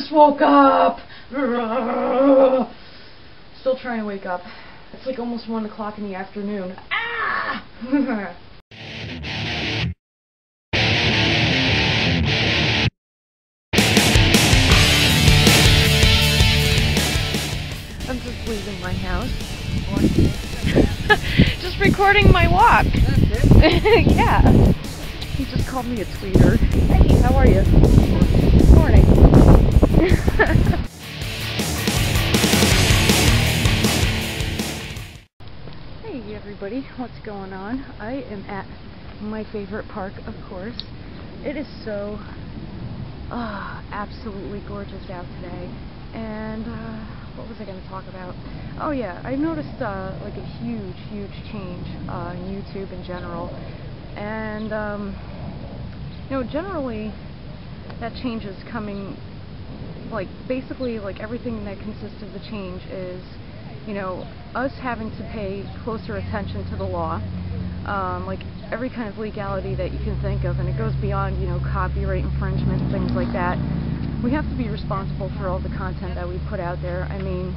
just woke up. Still trying to wake up. It's like almost 1 o'clock in the afternoon. Ah! I'm just leaving my house. Just recording my walk. Yeah. He just called me a tweeter. Hey, how are you? Morning. Hey everybody, what's going on? I am at my favorite park, of course. It is so absolutely gorgeous out today. And what was I going to talk about? Oh yeah, I noticed like a huge change in YouTube in general. And you know, generally that change is coming, like basically like everything that consists of the change is, you know, us having to pay closer attention to the law, like every kind of legality that you can think of, and it goes beyond, you know, copyright infringement and things like that. We have to be responsible for all the content that we put out there. I mean,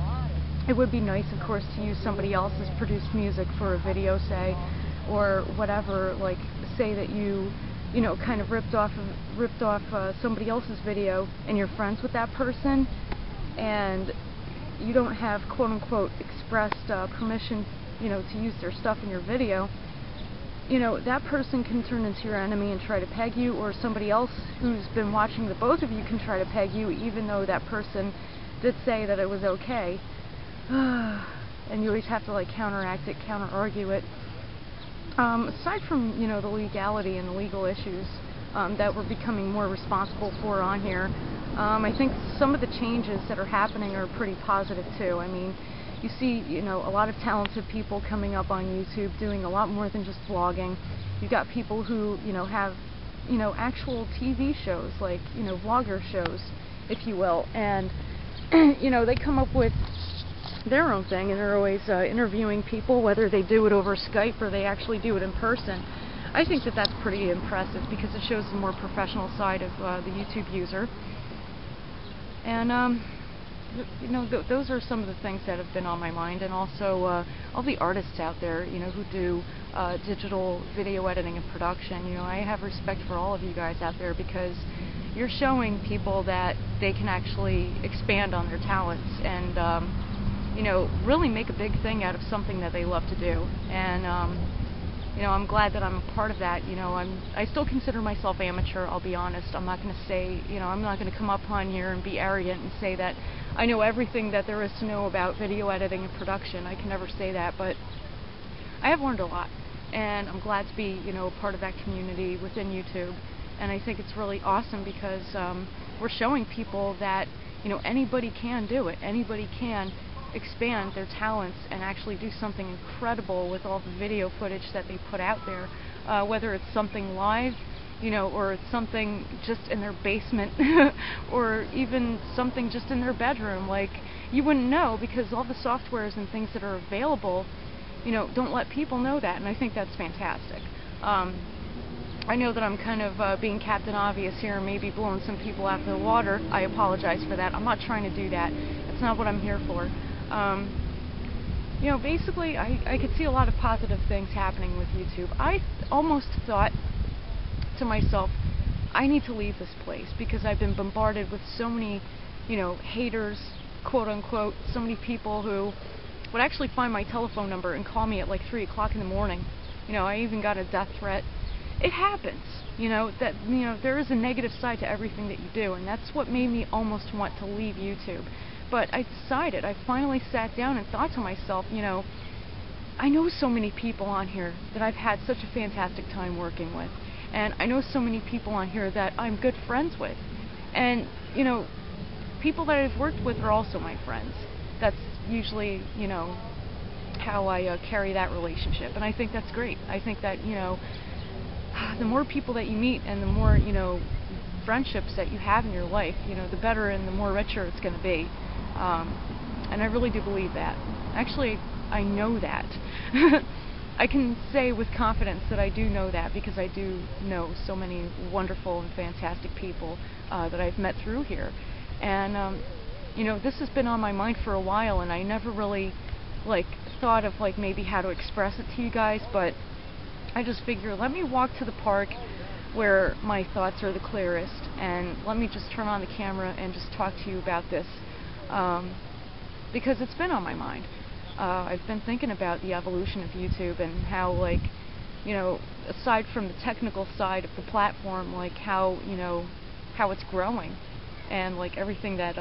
it would be nice, of course, to use somebody else's produced music for a video, say, or whatever, like say that you know, kind of ripped off somebody else's video and you're friends with that person and you don't have quote-unquote expressed permission, you know, to use their stuff in your video. You know, that person can turn into your enemy and try to peg you, or somebody else who's been watching the both of you can try to peg you, even though that person did say that it was okay. And you always have to like counteract it, counter-argue it. Aside from, you know, the legality and the legal issues that we're becoming more responsible for on here, I think some of the changes that are happening are pretty positive too. I mean, you see, you know, a lot of talented people coming up on YouTube doing a lot more than just vlogging. You've got people who, you know, have, you know, actual TV shows, like, you know, vlogger shows, if you will, and, you know, they come up with their own thing, and they're always interviewing people, whether they do it over Skype or they actually do it in person. I think that that's pretty impressive because it shows the more professional side of the YouTube user. And you know, those are some of the things that have been on my mind, and also all the artists out there, you know, who do digital video editing and production. You know, I have respect for all of you guys out there because you're showing people that they can actually expand on their talents and you know, really make a big thing out of something that they love to do. And you know, I'm glad that I'm a part of that. You know, I still consider myself amateur, I'll be honest. I'm not going to say, you know, I'm not going to come up on here and be arrogant and say that I know everything that there is to know about video editing and production. I can never say that, but I have learned a lot, and I'm glad to be, you know, a part of that community within YouTube. And I think it's really awesome because we're showing people that, you know, anybody can do it. Anybody can expand their talents and actually do something incredible with all the video footage that they put out there, whether it's something live, you know, or it's something just in their basement or even something just in their bedroom. Like, you wouldn't know because all the softwares and things that are available, you know, don't let people know that, and I think that's fantastic. I know that I'm kind of being Captain Obvious here and maybe blowing some people out of the water. I apologize for that. I'm not trying to do that. That's not what I'm here for. You know, basically, I could see a lot of positive things happening with YouTube. I almost thought to myself, I need to leave this place because I've been bombarded with so many, you know, haters, quote unquote, so many people who would actually find my telephone number and call me at like 3 o'clock in the morning. You know, I even got a death threat. It happens, you know, that, you know, there is a negative side to everything that you do, and that's what made me almost want to leave YouTube. But I decided, I finally sat down and thought to myself, you know, I know so many people on here that I've had such a fantastic time working with. And I know so many people on here that I'm good friends with. And, you know, people that I've worked with are also my friends. That's usually, you know, how I carry that relationship. And I think that's great. I think that, you know, the more people that you meet and the more, you know, friendships that you have in your life, you know, the better and the more richer it's going to be. And I really do believe that. Actually, I know that. I can say with confidence that I do know that because I do know so many wonderful and fantastic people that I've met through here. And you know, this has been on my mind for a while, and I never really like thought of like maybe how to express it to you guys, but I just figure, let me walk to the park where my thoughts are the clearest, and let me just turn on the camera and just talk to you about this, because it's been on my mind. I've been thinking about the evolution of YouTube and how, like, you know, aside from the technical side of the platform, like how, you know, how it's growing, and like everything that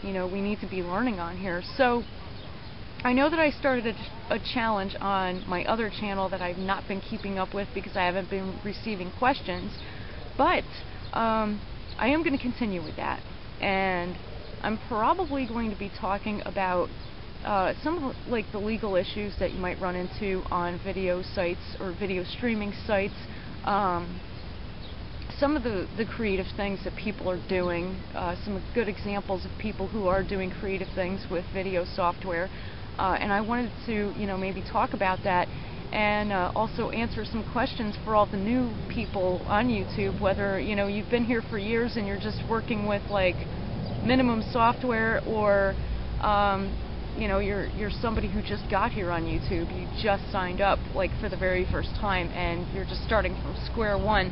you know, we need to be learning on here. So I know that I started a challenge on my other channel that I've not been keeping up with because I haven't been receiving questions, but I am going to continue with that, and I'm probably going to be talking about some of like the legal issues that you might run into on video sites or video streaming sites, some of the creative things that people are doing, some good examples of people who are doing creative things with video software. And I wanted to, you know, maybe talk about that, and also answer some questions for all the new people on YouTube, whether, you know, you've been here for years and you're just working with like minimum software, or you know, you're somebody who just got here on YouTube, you just signed up like for the very first time and you're just starting from square one.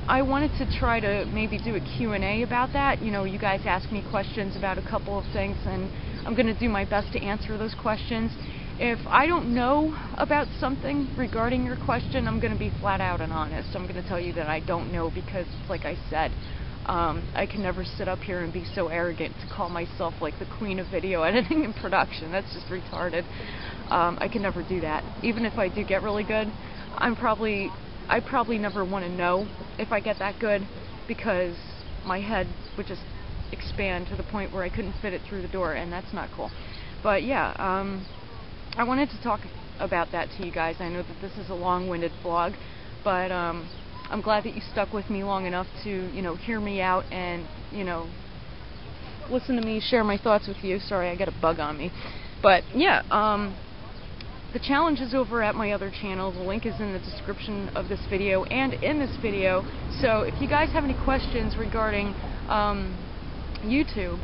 I wanted to try to maybe do a Q&A about that. You know, you guys ask me questions about a couple of things, and I'm going to do my best to answer those questions. If I don't know about something regarding your question, I'm going to be flat out and honest. I'm going to tell you that I don't know, because, like I said, I can never sit up here and be so arrogant to call myself like the queen of video editing and production. That's just retarded. I can never do that. Even if I do get really good, I probably never want to know if I get that good, because my head would just expand to the point where I couldn't fit it through the door, and that's not cool. But yeah, I wanted to talk about that to you guys. I know that this is a long-winded vlog, but I'm glad that you stuck with me long enough to, you know, hear me out and, you know, listen to me share my thoughts with you. Sorry, I got a bug on me. But yeah, the challenge is over at my other channel. The link is in the description of this video and in this video. So if you guys have any questions regarding YouTube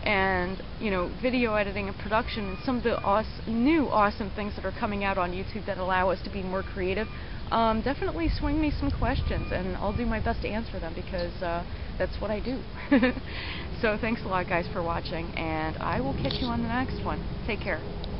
and, you know, video editing and production and some of the new awesome things that are coming out on YouTube that allow us to be more creative, definitely swing me some questions and I'll do my best to answer them, because that's what I do. So thanks a lot, guys, for watching, and I will catch you on the next one. Take care.